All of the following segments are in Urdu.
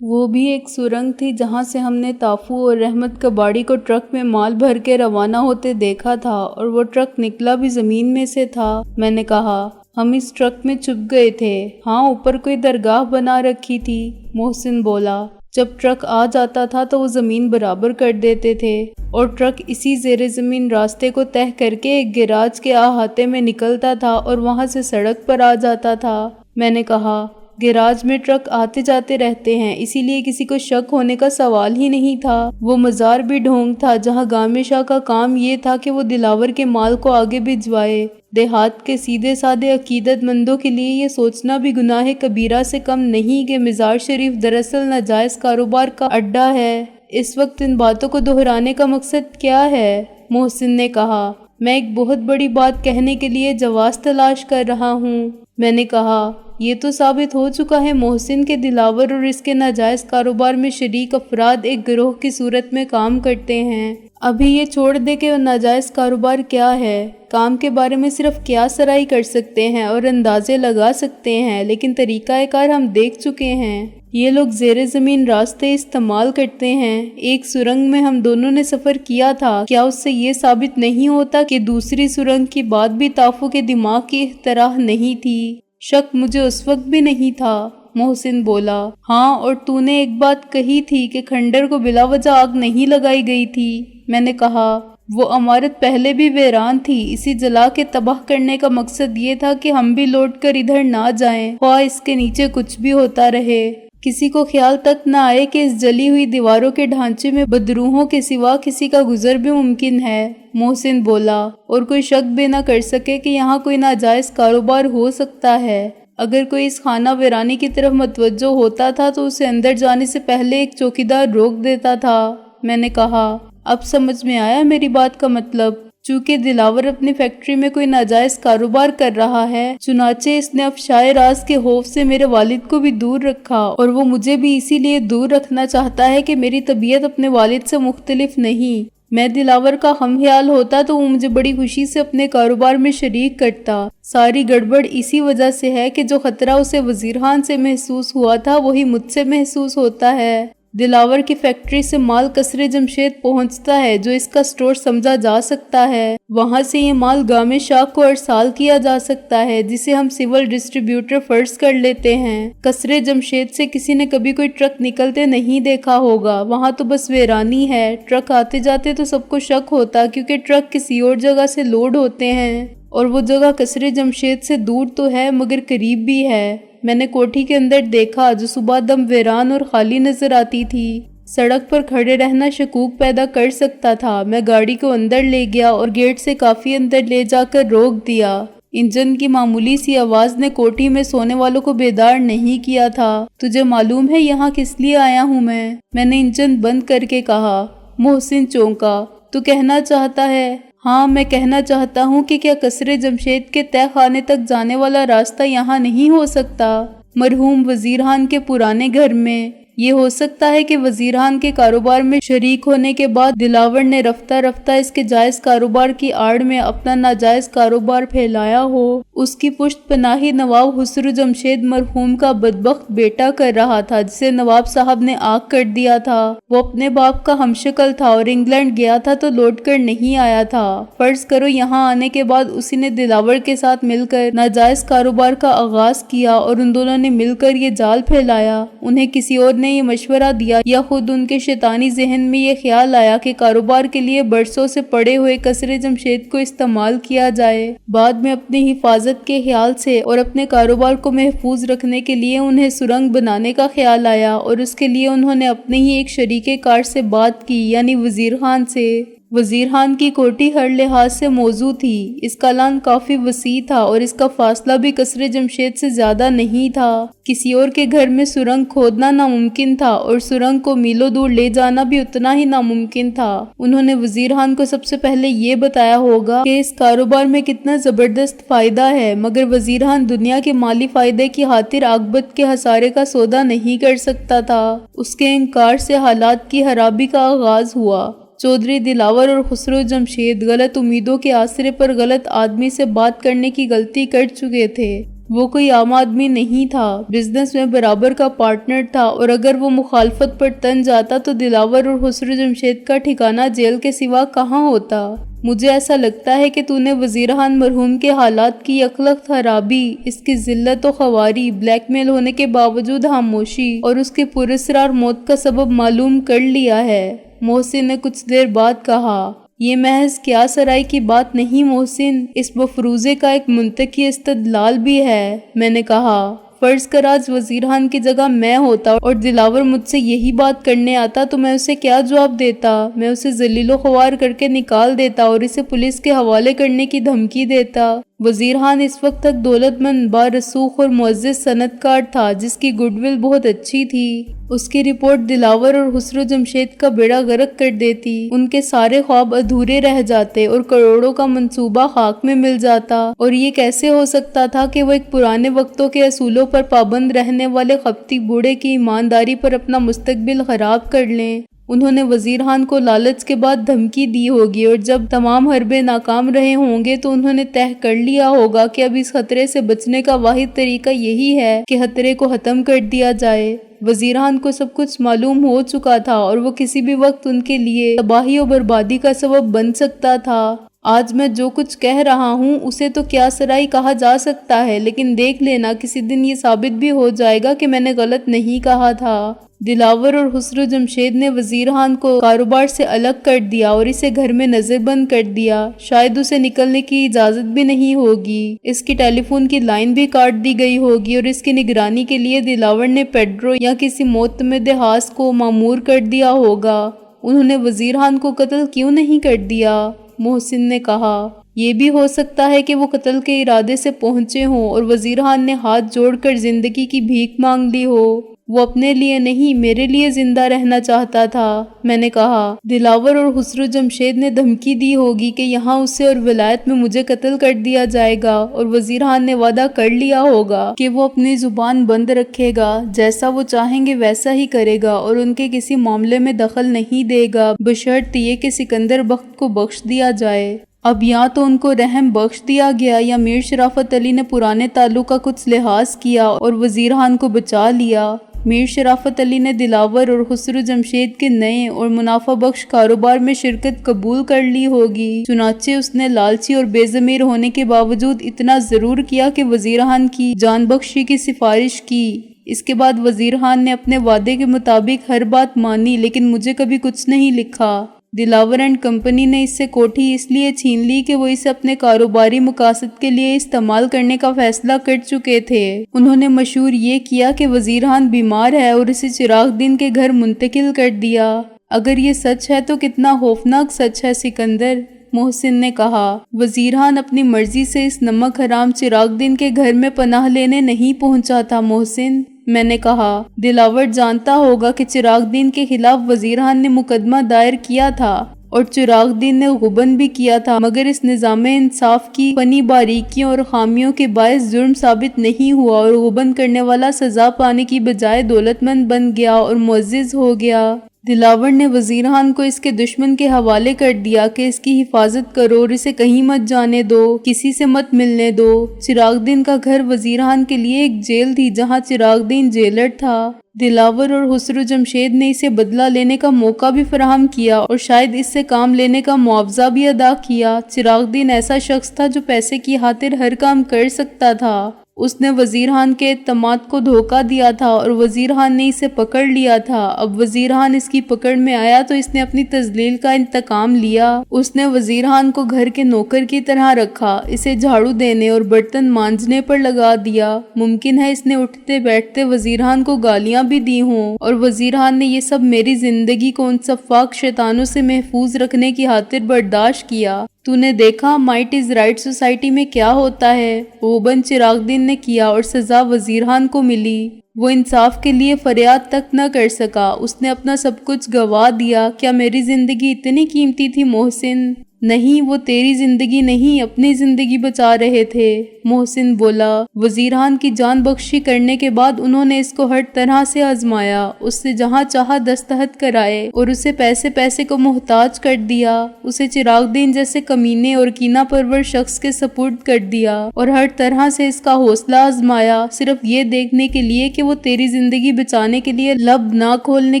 وہ بھی ایک سرنگ تھی جہاں سے ہم نے تافو اور رحمت کباڑی کو ٹرک میں مال بھر کے روانہ ہوتے دیکھا تھا، اور وہ ٹرک نکلا بھی زمین میں سے تھا۔ میں نے کہا، ہم اس ٹرک میں چھپ گئے تھے۔ ہاں، اوپر کوئی درگاہ بنا رکھی تھی، محسن بولا۔ جب ٹرک آ جاتا تھا تو وہ زمین برابر کر دیتے تھے، اور ٹرک اسی زیر زمین راستے کو طے کر کے ایک گیراج کے احاطے میں نکلتا تھا اور وہاں سے سڑک پر آ جاتا تھا۔ میں نے کہا، گیراج میں ٹرک آتے جاتے رہتے ہیں، اسی لیے کسی کو شک ہونے کا سوال ہی نہیں تھا۔ وہ مزار بھی ڈھونگ تھا جہاں گامے شاہ کا کام یہ تھا کہ وہ دلاور کے مال کو آگے بھجوائے۔ دیہات کے سیدھے سادے عقیدت مندوں کے لیے یہ سوچنا بھی گناہ کبیرہ سے کم نہیں کہ مزار شریف دراصل ناجائز کاروبار کا اڈا ہے۔ اس وقت ان باتوں کو دہرانے کا مقصد کیا ہے؟ محسن نے کہا، میں ایک بہت بڑی بات کہنے کے لیے جواز تلاش کر رہا ہوں۔ میں نے کہا، یہ تو ثابت ہو چکا ہے محسن کے دلاور اور اس کے ناجائز کاروبار میں شریک افراد ایک گروہ کی صورت میں کام کرتے ہیں۔ ابھی یہ چھوڑ دے کہ وہ ناجائز کاروبار کیا ہے۔ کام کے بارے میں صرف قیاس سرائی کر سکتے ہیں اور اندازے لگا سکتے ہیں، لیکن طریقہ کار ہم دیکھ چکے ہیں۔ یہ لوگ زیر زمین راستے استعمال کرتے ہیں۔ ایک سرنگ میں ہم دونوں نے سفر کیا تھا، کیا اس سے یہ ثابت نہیں ہوتا کہ دوسری سرنگ کی بات بھی تافو کے دماغ کی اختراع نہیں تھی؟ شک مجھے اس وقت بھی نہیں تھا، محسن بولا۔ ہاں، اور تو نے ایک بات کہی تھی کہ کھنڈر کو بلا وجہ آگ نہیں لگائی گئی تھی۔ میں نے کہا، وہ عمارت پہلے بھی ویران تھی، اسے جلا کے تباہ کرنے کا مقصد یہ تھا کہ ہم بھی لوٹ کر ادھر نہ جائیں، خواہ اس کے نیچے کچھ بھی ہوتا رہے۔ کسی کو خیال تک نہ آئے کہ اس جلی ہوئی دیواروں کے ڈھانچے میں بدروحوں کے سوا کسی کا گزر بھی ممکن ہے، محسن بولا، اور کوئی شک بھی نہ کر سکے کہ یہاں کوئی ناجائز کاروبار ہو سکتا ہے۔ اگر کوئی اس خانہ ویرانی کی طرف متوجہ ہوتا تھا تو اسے اندر جانے سے پہلے ایک چوکیدار روک دیتا تھا۔ میں نے کہا، اب سمجھ میں آیا میری بات کا مطلب۔ چونکہ دلاور اپنی فیکٹری میں کوئی ناجائز کاروبار کر رہا ہے، چنانچہ اس نے افشائے راز کے خوف سے میرے والد کو بھی دور رکھا، اور وہ مجھے بھی اسی لیے دور رکھنا چاہتا ہے کہ میری طبیعت اپنے والد سے مختلف نہیں۔ میں دلاور کا ہم خیال ہوتا تو وہ مجھے بڑی خوشی سے اپنے کاروبار میں شریک کرتا۔ ساری گڑبڑ اسی وجہ سے ہے کہ جو خطرہ اسے وزیر خان سے محسوس ہوا تھا وہی مجھ سے محسوس ہوتا ہے۔ دلاور کی فیکٹری سے مال قصر جمشید پہنچتا ہے جو اس کا سٹور سمجھا جا سکتا ہے۔ وہاں سے یہ مال گامے شاہ کو ارسال کیا جا سکتا ہے جسے ہم سول ڈسٹریبیوٹر فرض کر لیتے ہیں۔ قصر جمشید سے کسی نے کبھی کوئی ٹرک نکلتے نہیں دیکھا ہوگا، وہاں تو بس ویرانی ہے۔ ٹرک آتے جاتے تو سب کو شک ہوتا کیونکہ ٹرک کسی اور جگہ سے لوڈ ہوتے ہیں، اور وہ جگہ قصر جمشید سے دور تو ہے مگر قریب بھی ہے۔ میں نے کوٹھی کے اندر دیکھا جو صبح دم ویران اور خالی نظر آتی تھی۔ سڑک پر کھڑے رہنا شکوک پیدا کر سکتا تھا۔ میں گاڑی کو اندر لے گیا اور گیٹ سے کافی اندر لے جا کر روک دیا۔ انجن کی معمولی سی آواز نے کوٹھی میں سونے والوں کو بیدار نہیں کیا تھا۔ تجھے معلوم ہے یہاں کس لیے آیا ہوں میں نے انجن بند کر کے کہا۔ محسن چونکا۔ تو کہنا چاہتا ہے؟ ہاں، میں کہنا چاہتا ہوں کہ کیا قصر جمشید کے تہہ خانے تک جانے والا راستہ یہاں نہیں ہو سکتا؟ مرحوم وزیر خان کے پرانے گھر میں۔ یہ ہو سکتا ہے کہ وزیر خان کے کاروبار میں شریک ہونے کے بعد دلاور نے رفتہ رفتہ اس کے جائز کاروبار کی آڑ میں اپنا ناجائز کاروبار پھیلایا ہو۔ اس کی پشت پناہی نواب خسرو جمشید مرحوم کا بدبخت بیٹا کر رہا تھا جسے نواب صاحب نے آگ کر دیا تھا۔ وہ اپنے باپ کا ہمشکل تھا اور انگلینڈ گیا تھا تو لوٹ کر نہیں آیا تھا۔ فرض کرو یہاں آنے کے بعد اسی نے دلاور کے ساتھ مل کر ناجائز کاروبار کا آغاز کیا اور ان دونوں نے مل کر یہ جال پھیلایا۔ انہیں کسی اور نے یہ مشورہ دیا یا خود ان کے شیطانی ذہن میں یہ خیال آیا کہ کاروبار کے لیے برسوں سے پڑے ہوئے قصر جمشید کو استعمال کیا جائے۔ بعد میں اپنی حفاظت کے خیال سے اور اپنے کاروبار کو محفوظ رکھنے کے لیے انہیں سرنگ بنانے کا خیال آیا، اور اس کے لیے انہوں نے اپنے ہی ایک شریک کار سے بات کی، یعنی وزیر خان سے۔ وزیر خان کی کوٹھی ہر لحاظ سے موزوں تھی۔ اس کا لان کافی وسیع تھا اور اس کا فاصلہ بھی قصر جمشید سے زیادہ نہیں تھا۔ کسی اور کے گھر میں سرنگ کھودنا ناممکن تھا اور سرنگ کو میلوں دور لے جانا بھی اتنا ہی ناممکن تھا۔ انہوں نے وزیر خان کو سب سے پہلے یہ بتایا ہوگا کہ اس کاروبار میں کتنا زبردست فائدہ ہے، مگر وزیر خان دنیا کے مالی فائدے کی خاطر عاقبت کے خسارے کا سودا نہیں کر سکتا تھا۔ اس کے انکار سے حالات کی خرابی کا آغاز ہوا۔ چودھری دلاور اور خسرو جمشید غلط امیدوں کے آسرے پر غلط آدمی سے بات کرنے کی غلطی کر چکے تھے۔ وہ کوئی عام آدمی نہیں تھا، بزنس میں برابر کا پارٹنر تھا، اور اگر وہ مخالفت پر تن جاتا تو دلاور اور خسرو جمشید کا ٹھکانہ جیل کے سوا کہاں ہوتا؟ مجھے ایسا لگتا ہے کہ تو نے وزیر خان مرحوم کے حالات کی اخلاق خرابی، اس کی ذلت و خواری، بلیک میل ہونے کے باوجود خاموشی اور اس کے پراسرار موت کا سبب معلوم کر لیا ہے۔ محسن نے کچھ دیر بعد کہا، یہ محض کیا سرائی کی بات نہیں محسن، اس مفروضے کا ایک منطقی استدلال بھی ہے۔ میں نے کہا، فرض کر آج وزیر خان کی جگہ میں ہوتا اور دلاور مجھ سے یہی بات کرنے آتا تو میں اسے کیا جواب دیتا؟ میں اسے ذلیل و خوار کر کے نکال دیتا اور اسے پولیس کے حوالے کرنے کی دھمکی دیتا۔ وزیر خان اس وقت تک دولت مند، بارسوخ اور معزز صنعت کار تھا جس کی گڈ ول بہت اچھی تھی۔ اس کی رپورٹ دلاور اور خسرو جمشید کا بیڑا غرق کر دیتی، ان کے سارے خواب ادھورے رہ جاتے اور کروڑوں کا منصوبہ خاک میں مل جاتا۔ اور یہ کیسے ہو سکتا تھا کہ وہ ایک پرانے وقتوں کے اصولوں پر پابند رہنے والے خپتی بوڑھے کی ایمانداری پر اپنا مستقبل خراب کر لیں؟ انہوں نے وزیر خان کو لالچ کے بعد دھمکی دی ہوگی، اور جب تمام حربے ناکام رہے ہوں گے تو انہوں نے طے کر لیا ہوگا کہ اب اس خطرے سے بچنے کا واحد طریقہ یہی ہے کہ خطرے کو ختم کر دیا جائے۔ وزیر خان کو سب کچھ معلوم ہو چکا تھا اور وہ کسی بھی وقت ان کے لیے تباہی و بربادی کا سبب بن سکتا تھا۔ آج میں جو کچھ کہہ رہا ہوں اسے تو کیا سرائی کہا جا سکتا ہے، لیکن دیکھ لینا کسی دن یہ ثابت بھی ہو جائے گا کہ میں نے غلط نہیں کہا تھا۔ دلاور اور خسرو جمشید نے وزیر خان کو کاروبار سے الگ کر دیا اور اسے گھر میں نظر بند کر دیا، شاید اسے نکلنے کی اجازت بھی نہیں ہوگی، اس کی ٹیلی فون کی لائن بھی کاٹ دی گئی ہوگی، اور اس کی نگرانی کے لیے دلاور نے پیڈرو یا کسی معتمد خاص کو مامور کر دیا ہوگا۔ انہوں نے وزیر خان کو قتل کیوں نہیں کر دیا؟ محسن نے کہا، یہ بھی ہو سکتا ہے کہ وہ قتل کے ارادے سے پہنچے ہوں اور وزیر خان نے ہاتھ جوڑ کر زندگی کی بھیک مانگ لی ہو۔ وہ اپنے لیے نہیں میرے لیے زندہ رہنا چاہتا تھا۔ میں نے کہا، دلاور اور خسرو جمشید نے دھمکی دی ہوگی کہ یہاں اسے اور ولایت میں مجھے قتل کر دیا جائے گا، اور وزیر خان نے وعدہ کر لیا ہوگا کہ وہ اپنی زبان بند رکھے گا، جیسا وہ چاہیں گے ویسا ہی کرے گا اور ان کے کسی معاملے میں دخل نہیں دے گا، بشرط یہ کہ سکندر بخت کو بخش دیا جائے۔ اب یا تو ان کو رحم بخش دیا گیا یا میر شرافت علی نے پرانے تعلق کا کچھ لحاظ کیا اور وزیر خان کو بچا لیا۔ میر شرافت علی نے دلاور اور خسرو جمشید کے نئے اور منافع بخش کاروبار میں شرکت قبول کر لی ہوگی، چنانچہ اس نے لالچی اور بے ضمیر ہونے کے باوجود اتنا ضرور کیا کہ وزیر خان کی جان بخشی کی سفارش کی۔ اس کے بعد وزیر خان نے اپنے وعدے کے مطابق ہر بات مانی، لیکن مجھے کبھی کچھ نہیں لکھا۔ دلاور اینڈ کمپنی نے اس سے کوٹھی اس لیے چھین لی کہ وہ اسے اپنے کاروباری مقاصد کے لیے استعمال کرنے کا فیصلہ کر چکے تھے۔ انہوں نے مشہور یہ کیا کہ وزیر خان بیمار ہے اور اسے چراغ دین کے گھر منتقل کر دیا۔ اگر یہ سچ ہے تو کتنا خوفناک سچ ہے سکندر، محسن نے کہا۔ وزیر خان اپنی مرضی سے اس نمک حرام چراغ دین کے گھر میں پناہ لینے نہیں پہنچا تھا محسن، میں نے کہا۔ دلاور جانتا ہوگا کہ چراغ دین کے خلاف وزیر خان نے مقدمہ دائر کیا تھا اور چراغ دین نے غبن بھی کیا تھا، مگر اس نظام انصاف کی فنی باریکیوں اور خامیوں کے باعث جرم ثابت نہیں ہوا اور غبن کرنے والا سزا پانے کی بجائے دولت مند بن گیا اور معزز ہو گیا۔ دلاور نے وزیر خان کو اس کے دشمن کے حوالے کر دیا کہ اس کی حفاظت کرو اور اسے کہیں مت جانے دو، کسی سے مت ملنے دو۔ چراغ دین کا گھر وزیر خان کے لیے ایک جیل تھی جہاں چراغ دین جیلر تھا۔ دلاور اور خسرو جمشید نے اسے بدلہ لینے کا موقع بھی فراہم کیا اور شاید اس سے کام لینے کا معاوضہ بھی ادا کیا۔ چراغ دین ایسا شخص تھا جو پیسے کی خاطر ہر کام کر سکتا تھا۔ اس نے وزیر خان کے اعتماد کو دھوکہ دیا تھا اور وزیر خان نے اسے پکڑ لیا تھا۔ اب وزیر خان اس کی پکڑ میں آیا تو اس نے اپنی تذلیل کا انتقام لیا۔ اس نے وزیر خان کو گھر کے نوکر کی طرح رکھا، اسے جھاڑو دینے اور برتن مانجنے پر لگا دیا۔ ممکن ہے اس نے اٹھتے بیٹھتے وزیر خان کو گالیاں بھی دی ہوں، اور وزیر خان نے یہ سب میری زندگی کو ان سفاک شیطانوں سے محفوظ رکھنے کی خاطر برداشت کیا۔ تو نے دیکھا مائٹ از رائٹ سوسائٹی میں کیا ہوتا ہے؟ غبن چراغ دین نے کیا اور سزا وزیر خان کو ملی۔ وہ انصاف کے لیے فریاد تک نہ کر سکا، اس نے اپنا سب کچھ گوا دیا۔ کیا میری زندگی اتنی قیمتی تھی محسن؟ نہیں، وہ تیری زندگی نہیں اپنی زندگی بچا رہے تھے۔ محسن بولا، وزیران کی جان بخشی کرنے کے بعد انہوں نے اس کو ہر طرح سے آزمایا، اس سے جہاں چاہا دستخط کرائے اور اسے پیسے کو محتاج کر دیا، اسے چراغ دین جیسے کمینے اور کینہ پرور شخص کے سپرد کر دیا اور ہر طرح سے اس کا حوصلہ آزمایا، صرف یہ دیکھنے کے لیے کہ وہ تیری زندگی بچانے کے لیے لب نہ کھولنے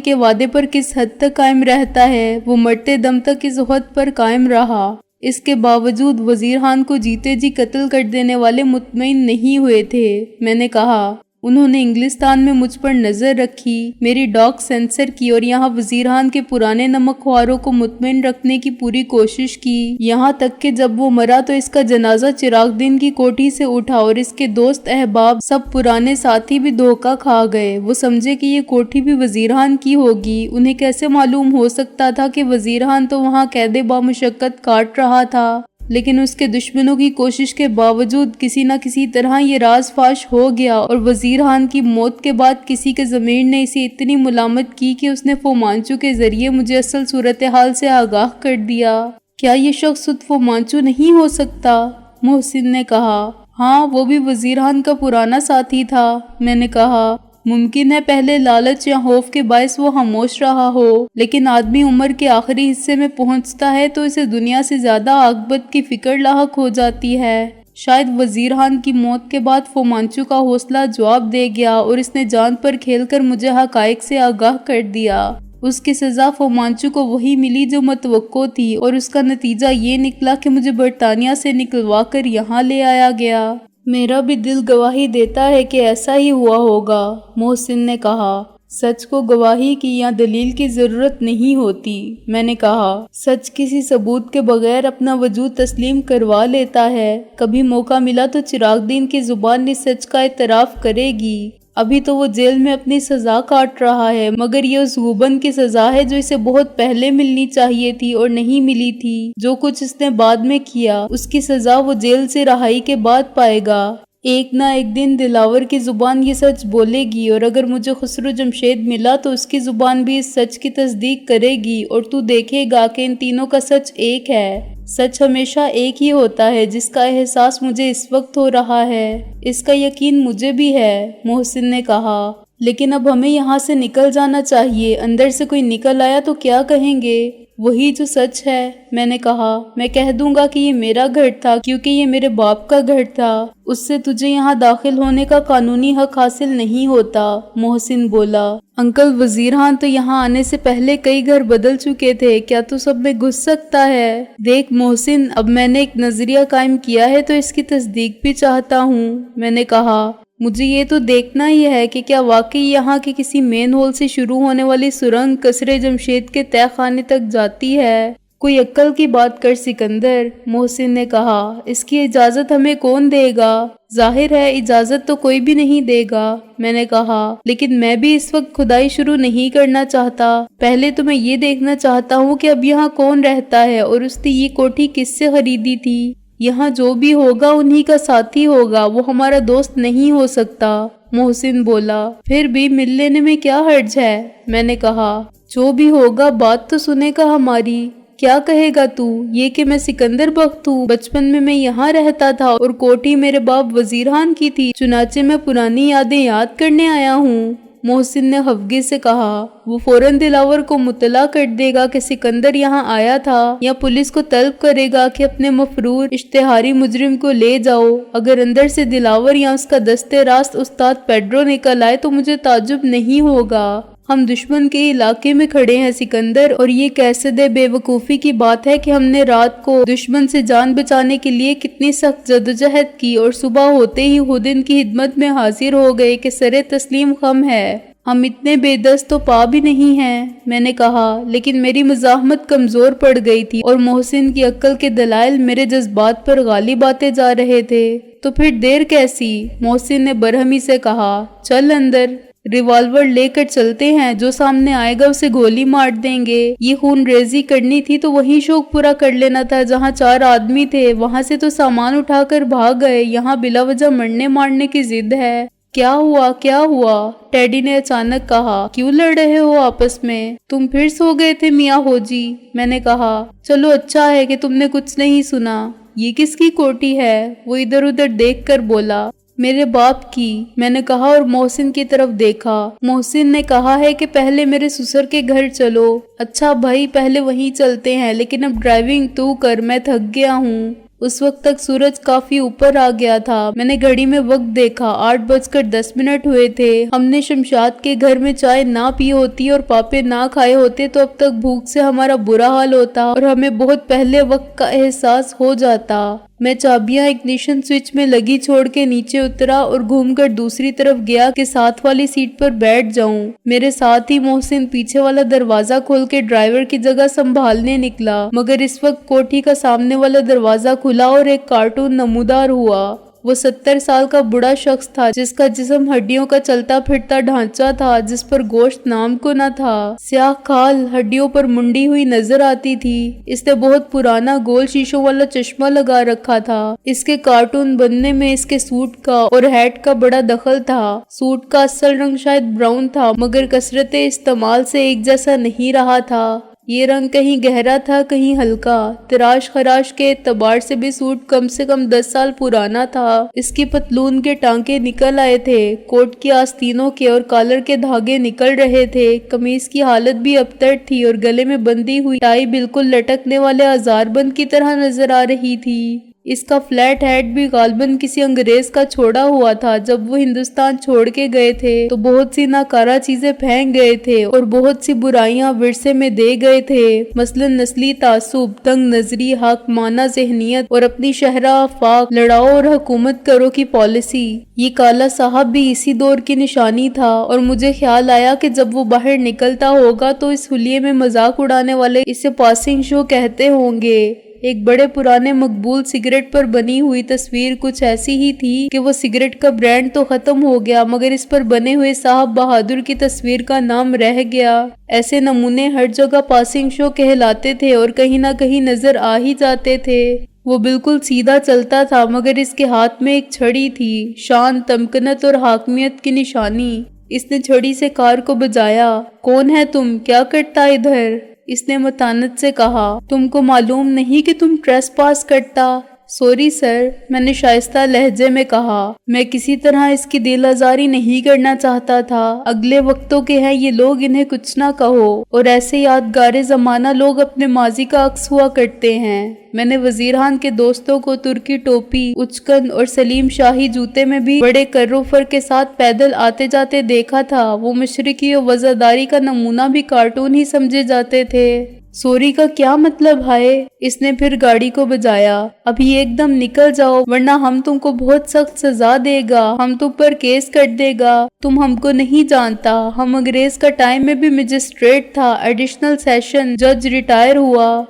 کے وعدے پر کس حد تک قائم رہتا ہے۔ وہ مرتے دم تک اس عہد پر قائم رہا۔ اس کے باوجود وزیر خان کو جیتے جی قتل کر دینے والے مطمئن نہیں ہوئے تھے۔ میں نے کہا، انہوں نے انگلستان میں مجھ پر نظر رکھی، میری ڈاک سینسر کی اور یہاں وزیر خان کے پرانے نمک خواروں کو مطمئن رکھنے کی پوری کوشش کی، یہاں تک کہ جب وہ مرا تو اس کا جنازہ چراغ دین کی کوٹھی سے اٹھا اور اس کے دوست احباب سب پرانے ساتھی بھی دھوکہ کھا گئے۔ وہ سمجھے کہ یہ کوٹھی بھی وزیر خان کی ہوگی۔ انہیں کیسے معلوم ہو سکتا تھا کہ وزیر خان تو وہاں قید بامشقت کاٹ رہا تھا، لیکن اس کے دشمنوں کی کوشش کے باوجود کسی نہ کسی طرح یہ راز فاش ہو گیا اور وزیر خان کی موت کے بعد کسی کے ضمیر نے اسے اتنی ملامت کی کہ اس نے فو مانچو کے ذریعے مجھے اصل صورتحال سے آگاہ کر دیا۔ کیا یہ شخص خود فو مانچو نہیں ہو سکتا؟ محسن نے کہا، ہاں، وہ بھی وزیر خان کا پرانا ساتھی تھا۔ میں نے کہا، ممکن ہے پہلے لالچ یا خوف کے باعث وہ خاموش رہا ہو، لیکن آدمی عمر کے آخری حصے میں پہنچتا ہے تو اسے دنیا سے زیادہ عاقبت کی فکر لاحق ہو جاتی ہے۔ شاید وزیر خان کی موت کے بعد فو مانچو کا حوصلہ جواب دے گیا اور اس نے جان پر کھیل کر مجھے حقائق سے آگاہ کر دیا۔ اس کی سزا فو مانچو کو وہی ملی جو متوقع تھی اور اس کا نتیجہ یہ نکلا کہ مجھے برطانیہ سے نکلوا کر یہاں لے آیا گیا۔ میرا بھی دل گواہی دیتا ہے کہ ایسا ہی ہوا ہوگا۔ محسن نے کہا، سچ کو گواہی کی یا دلیل کی ضرورت نہیں ہوتی۔ میں نے کہا، سچ کسی ثبوت کے بغیر اپنا وجود تسلیم کروا لیتا ہے۔ کبھی موقع ملا تو چراغ دین کی زبان اس سچ کا اعتراف کرے گی۔ ابھی تو وہ جیل میں اپنی سزا کاٹ رہا ہے، مگر یہ اس غبن کی سزا ہے جو اسے بہت پہلے ملنی چاہیے تھی اور نہیں ملی تھی۔ جو کچھ اس نے بعد میں کیا، اس کی سزا وہ جیل سے رہائی کے بعد پائے گا۔ ایک نہ ایک دن دلاور کی زبان یہ سچ بولے گی اور اگر مجھے خسرو جمشید ملا تو اس کی زبان بھی اس سچ کی تصدیق کرے گی اور تو دیکھے گا کہ ان تینوں کا سچ ایک ہے۔ سچ ہمیشہ ایک ہی ہوتا ہے، جس کا احساس مجھے اس وقت ہو رہا ہے، اس کا یقین مجھے بھی ہے۔ محسن نے کہا، لیکن اب ہمیں یہاں سے نکل جانا چاہیے، اندر سے کوئی نکل آیا تو کیا کہیں گے؟ وہی جو سچ ہے۔ میں نے کہا، میں کہہ دوں گا کہ یہ میرا گھر تھا کیونکہ یہ میرے باپ کا گھر تھا، اس سے تجھے یہاں داخل ہونے کا قانونی حق حاصل نہیں ہوتا۔ محسن بولا، انکل وزیر خان تو یہاں آنے سے پہلے کئی گھر بدل چکے تھے، کیا تو سب میں گھس سکتا ہے؟ دیکھ محسن، اب میں نے ایک نظریہ قائم کیا ہے تو اس کی تصدیق بھی چاہتا ہوں۔ میں نے کہا، مجھے یہ تو دیکھنا ہی ہے کہ کیا واقعی یہاں کے کسی مین ہول سے شروع ہونے والی سرنگ قصر جمشید کے تہہ خانے تک جاتی ہے؟ کوئی عقل کی بات کر سکندر۔ محسن نے کہا، اس کی اجازت ہمیں کون دے گا؟ ظاہر ہے اجازت تو کوئی بھی نہیں دے گا۔ میں نے کہا، لیکن میں بھی اس وقت کھدائی شروع نہیں کرنا چاہتا۔ پہلے تو میں یہ دیکھنا چاہتا ہوں کہ اب یہاں کون رہتا ہے اور اس نے یہ کوٹھی کس سے خریدی تھی۔ یہاں جو بھی ہوگا انہی کا ساتھی ہوگا، وہ ہمارا دوست نہیں ہو سکتا۔ محسن بولا، پھر بھی مل لینے میں کیا حرج ہے؟ میں نے کہا، جو بھی ہوگا بات تو سنے گا ہماری۔ کیا کہے گا تو؟ یہ کہ میں سکندر بخت ہوں، بچپن میں یہاں رہتا تھا اور کوٹھی میرے باپ وزیر خان کی تھی، چنانچہ میں پرانی یادیں یاد کرنے آیا ہوں۔ محسن نے خفگی سے کہا، وہ فوراً دلاور کو مطلع کر دے گا کہ سکندر یہاں آیا تھا، یا پولیس کو طلب کرے گا کہ اپنے مفرور اشتہاری مجرم کو لے جاؤ۔ اگر اندر سے دلاور یا اس کا دستے راست استاد پیڈرو نکل آئے تو مجھے تعجب نہیں ہوگا۔ ہم دشمن کے علاقے میں کھڑے ہیں سکندر، اور یہ کیسے بے وقوفی کی بات ہے کہ ہم نے رات کو دشمن سے جان بچانے کے لیے کتنی سخت جدوجہد کی اور صبح ہوتے ہی خود ان کی خدمت میں حاضر ہو گئے کہ سرے تسلیم خم ہے۔ ہم اتنے بے دست و پا بھی نہیں ہیں۔ میں نے کہا، لیکن میری مزاحمت کمزور پڑ گئی تھی اور محسن کی عقل کے دلائل میرے جذبات پر غالب آتے جا رہے تھے۔ تو پھر دیر کیسی؟ محسن نے برہمی سے کہا، چل اندر، ریوالور لے کر چلتے ہیں، جو سامنے آئے گا اسے گولی مار دیں گے۔ یہ خون ریزی کرنی تھی تو وہیں شوق پورا کر لینا تھا جہاں 4 آدمی تھے، وہاں سے تو سامان اٹھا کر بھاگ گئے، یہاں بلا وجہ مرنے مارنے کی ضد ہے۔ کیا ہوا کیا ہوا؟ ٹیڈی نے اچانک کہا۔ کیوں لڑ رہے ہو آپس میں؟ تم پھر سو گئے تھے میاں ہوجی؟ میں نے کہا۔ چلو اچھا ہے کہ تم نے کچھ نہیں سنا۔ یہ کس کی کوٹھی ہے؟ وہ ادھر ادھر دیکھ کر بولا۔ میرے باپ کی، میں نے کہا اور محسن کی طرف دیکھا۔ محسن نے کہا ہے کہ پہلے میرے سسر کے گھر چلو۔ اچھا بھائی پہلے وہیں چلتے ہیں، لیکن اب ڈرائیونگ تو کر، میں تھک گیا ہوں۔ اس وقت تک سورج کافی اوپر آ گیا تھا۔ میں نے گھڑی میں وقت دیکھا، 8:10 ہوئے تھے۔ ہم نے شمشاد کے گھر میں چائے نہ پی ہوتی اور پاپے نہ کھائے ہوتے تو اب تک بھوک سے ہمارا برا حال ہوتا اور ہمیں بہت پہلے وقت کا احساس ہو جاتا۔ میں چابیاں اگنیشن سوئچ میں لگی چھوڑ کے نیچے اترا اور گھوم کر دوسری طرف گیا کہ ساتھ والی سیٹ پر بیٹھ جاؤں۔ میرے ساتھ ہی محسن پیچھے والا دروازہ کھول کے ڈرائیور کی جگہ سنبھالنے نکلا، مگر اس وقت کوٹھی کا سامنے والا دروازہ کھلا اور ایک کارٹون نمودار ہوا۔ وہ 70 سال کا بڑا شخص تھا جس کا جسم ہڈیوں کا چلتا پھرتا ڈھانچہ تھا، جس پر گوشت نام کو نہ تھا۔ سیاہ کھال ہڈیوں پر منڈی ہوئی نظر آتی تھی۔ اس نے بہت پرانا گول شیشوں والا چشمہ لگا رکھا تھا۔ اس کے کارٹون بننے میں اس کے سوٹ کا اور ہیٹ کا بڑا دخل تھا۔ سوٹ کا اصل رنگ شاید براؤن تھا، مگر کثرت استعمال سے ایک جیسا نہیں رہا تھا۔ یہ رنگ کہیں گہرا تھا کہیں ہلکا۔ تراش خراش کے اعتبار سے بھی سوٹ کم سے کم 10 سال پرانا تھا۔ اس کی پتلون کے ٹانکے نکل آئے تھے، کوٹ کی آستینوں کے اور کالر کے دھاگے نکل رہے تھے۔ قمیص کی حالت بھی ابتر تھی اور گلے میں بندھی ہوئی ٹائی بالکل لٹکنے والے آزار بند کی طرح نظر آ رہی تھی۔ اس کا فلیٹ ہیڈ بھی غالباً کسی انگریز کا چھوڑا ہوا تھا۔ جب وہ ہندوستان چھوڑ کے گئے تھے تو بہت سی ناکارہ چیزیں پھینک گئے تھے اور بہت سی برائیاں ورثے میں دے گئے تھے، مثلاً نسلی تعصب، تنگ نظری، حاکمانہ ذہنیت اور اپنی شہرہ آفاق، لڑاؤ اور حکومت کرو کی پالیسی۔ یہ کالا صاحب بھی اسی دور کی نشانی تھا اور مجھے خیال آیا کہ جب وہ باہر نکلتا ہوگا تو اس حلیے میں مذاق اڑانے والے اسے پاسنگ شو کہتے ہوں گے۔ ایک بڑے پرانے مقبول سگریٹ پر بنی ہوئی تصویر کچھ ایسی ہی تھی کہ وہ سگریٹ کا برانڈ تو ختم ہو گیا مگر اس پر بنے ہوئے صاحب بہادر کی تصویر کا نام رہ گیا۔ ایسے نمونے ہر جگہ پاسنگ شو کہلاتے تھے اور کہیں نہ کہیں نظر آ ہی جاتے تھے۔ وہ بالکل سیدھا چلتا تھا مگر اس کے ہاتھ میں ایک چھڑی تھی، شان، تمکنت اور حاکمیت کی نشانی۔ اس نے چھڑی سے کار کو بجایا۔ کون ہے تم؟ کیا کرتا ادھر؟ اس نے متانت سے کہا۔ تم کو معلوم نہیں کہ تم ٹریس پاس کرتا؟ سوری سر، میں نے شائستہ لہجے میں کہا۔ میں کسی طرح اس کی دل آزاری نہیں کرنا چاہتا تھا۔ اگلے وقتوں کے ہیں یہ لوگ، انہیں کچھ نہ کہو۔ اور ایسے یادگار زمانہ لوگ اپنے ماضی کا عکس ہوا کرتے ہیں۔ میں نے وزیران کے دوستوں کو ترکی ٹوپی، اچکن اور سلیم شاہی جوتے میں بھی بڑے کروفر کے ساتھ پیدل آتے جاتے دیکھا تھا۔ وہ مشرقی اور وزاداری کا نمونہ بھی کارٹون ہی سمجھے جاتے تھے۔ سوری کا کیا مطلب ہے؟ اس نے پھر گاڑی کو بجایا۔ ابھی ایک دم نکل جاؤ ورنہ ہم تم کو بہت سخت سزا دے گا، ہم تم پر کیس کر دے گا۔ تم ہم کو نہیں جانتا، ہم انگریز کا ٹائم میں بھی مجسٹریٹ تھا، ایڈیشنل سیشن جج ریٹائر ہوا۔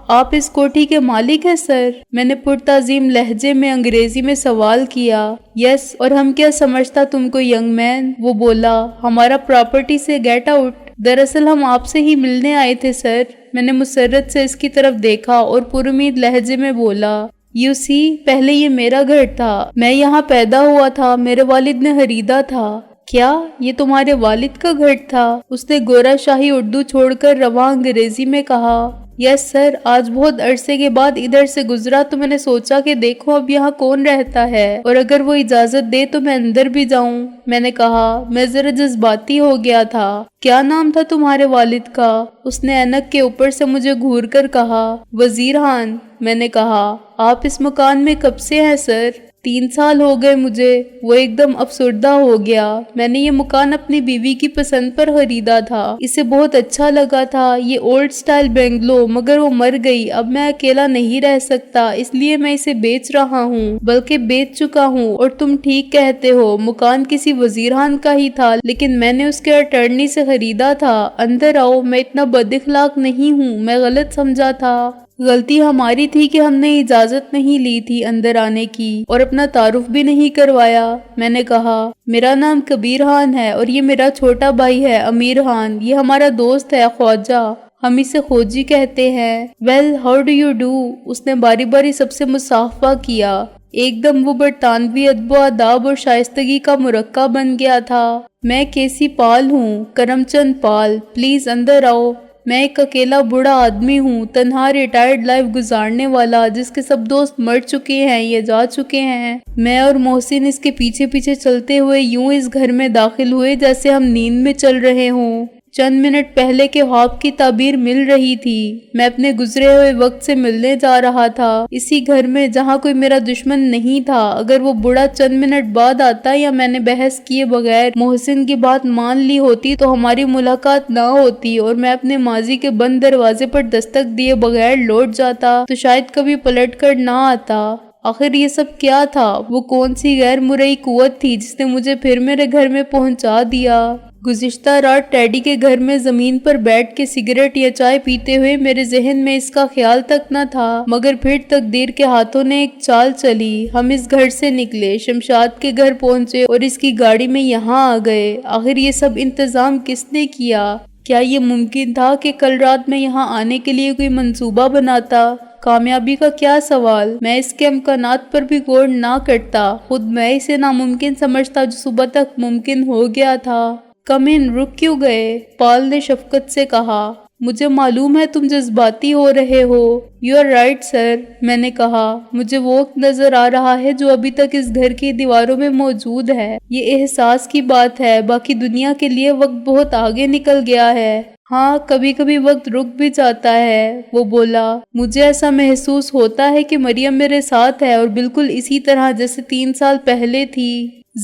آپ اس کوٹھی کے مالک ہیں سر؟ میں نے پرتعظیم لہجے میں انگریزی میں سوال کیا۔ یس، اور ہم کیا سمجھتا تم کو ینگ مین؟ وہ بولا۔ ہمارا پراپرٹی سے گیٹ آؤٹ۔ دراصل ہم آپ سے ہی ملنے آئے تھے سر۔ میں نے مسرت سے اس کی طرف دیکھا اور پر امید لہجے میں بولا۔ یو سی، پہلے یہ میرا گھر تھا، میں یہاں پیدا ہوا تھا، میرے والد نے خریدا تھا۔ کیا یہ تمہارے والد کا گھر تھا؟ اس نے گورا شاہی اردو چھوڑ کر رواں انگریزی میں کہا۔ یس سر، آج بہت عرصے کے بعد ادھر سے گزرا تو میں نے سوچا کہ دیکھو اب یہاں کون رہتا ہے اور اگر وہ اجازت دے تو میں اندر بھی جاؤں۔ میں نے کہا۔ میں ذرا جذباتی ہو گیا تھا۔ کیا نام تھا تمہارے والد کا؟ اس نے اینک کے اوپر سے مجھے گھور کر کہا۔ وزیران۔ میں نے کہا۔ آپ اس مکان میں کب سے ہیں سر؟ 3 سال ہو گئے مجھے۔ وہ ایک دم افسردہ ہو گیا۔ میں نے یہ مکان اپنی بیوی کی پسند پر خریدا تھا، اسے بہت اچھا لگا تھا، یہ اولڈ سٹائل بنگلو، مگر وہ مر گئی۔ اب میں اکیلا نہیں رہ سکتا، اس لیے میں اسے بیچ رہا ہوں، بلکہ بیچ چکا ہوں۔ اور تم ٹھیک کہتے ہو، مکان کسی وزیران کا ہی تھا، لیکن میں نے اس کے اٹارنی سے خریدا تھا۔ اندر آؤ، میں اتنا بد اخلاق نہیں ہوں، میں غلط سمجھا تھا۔ غلطی ہماری تھی کہ ہم نے اجازت نہیں لی تھی اندر آنے کی اور اپنا تعارف بھی نہیں کروایا۔ میں نے کہا۔ میرا نام کبیر خان ہے اور یہ میرا چھوٹا بھائی ہے امیر خان، یہ ہمارا دوست ہے خواجہ، ہم اسے خوجی کہتے ہیں۔ Well, how do you do? اس نے باری باری سب سے مصافحہ کیا۔ ایک دم وہ برطانوی ادب و آداب اور شائستگی کا مرکب بن گیا تھا۔ میں کیسی پال ہوں، کرم چند پال، پلیز اندر آؤ۔ میں ایک اکیلا بوڑھا آدمی ہوں، تنہا ریٹائرڈ لائف گزارنے والا، جس کے سب دوست مر چکے ہیں یا جا چکے ہیں۔ میں اور محسن اس کے پیچھے پیچھے چلتے ہوئے یوں اس گھر میں داخل ہوئے جیسے ہم نیند میں چل رہے ہوں۔ چند منٹ پہلے کے خواب کی تعبیر مل رہی تھی۔ میں اپنے گزرے ہوئے وقت سے ملنے جا رہا تھا، اسی گھر میں جہاں کوئی میرا دشمن نہیں تھا۔ اگر وہ بوڑھا چند منٹ بعد آتا یا میں نے بحث کیے بغیر محسن کی بات مان لی ہوتی تو ہماری ملاقات نہ ہوتی اور میں اپنے ماضی کے بند دروازے پر دستک دیے بغیر لوٹ جاتا تو شاید کبھی پلٹ کر نہ آتا۔ آخر یہ سب کیا تھا؟ وہ کون سی غیر مرئی قوت تھی جس نے مجھے پھر میرے گھر میں پہنچا دیا؟ گزشتہ رات ٹیڈی کے گھر میں زمین پر بیٹھ کے سگریٹ یا چائے پیتے ہوئے میرے ذہن میں اس کا خیال تک نہ تھا، مگر پھر تقدیر کے ہاتھوں نے ایک چال چلی۔ ہم اس گھر سے نکلے، شمشاد کے گھر پہنچے اور اس کی گاڑی میں یہاں آ گئے۔ آخر یہ سب انتظام کس نے کیا؟ کیا یہ ممکن تھا کہ کل رات میں یہاں آنے کے لیے کوئی منصوبہ بناتا؟ کامیابی کا کیا سوال؟ میں اس کے امکانات پر بھی غور نہ کرتا، خود میں اسے ناممکن سمجھتا جو صبح تک ممکن ہو گیا تھا۔ کم ان، رک کیوں گئے؟ پال نے شفقت سے کہا۔ مجھے معلوم ہے تم جذباتی ہو رہے ہو۔ یو آر رائٹ سر، میں نے کہا۔ مجھے وہ وقت نظر آ رہا ہے جو ابھی تک اس گھر کی دیواروں میں موجود ہے۔ یہ احساس کی بات ہے، باقی دنیا کے لیے وقت بہت آگے نکل گیا ہے۔ ہاں، کبھی کبھی وقت رک بھی جاتا ہے، وہ بولا۔ مجھے ایسا محسوس ہوتا ہے کہ مریم میرے ساتھ ہے اور بالکل اسی طرح جیسے 3 سال پہلے تھی۔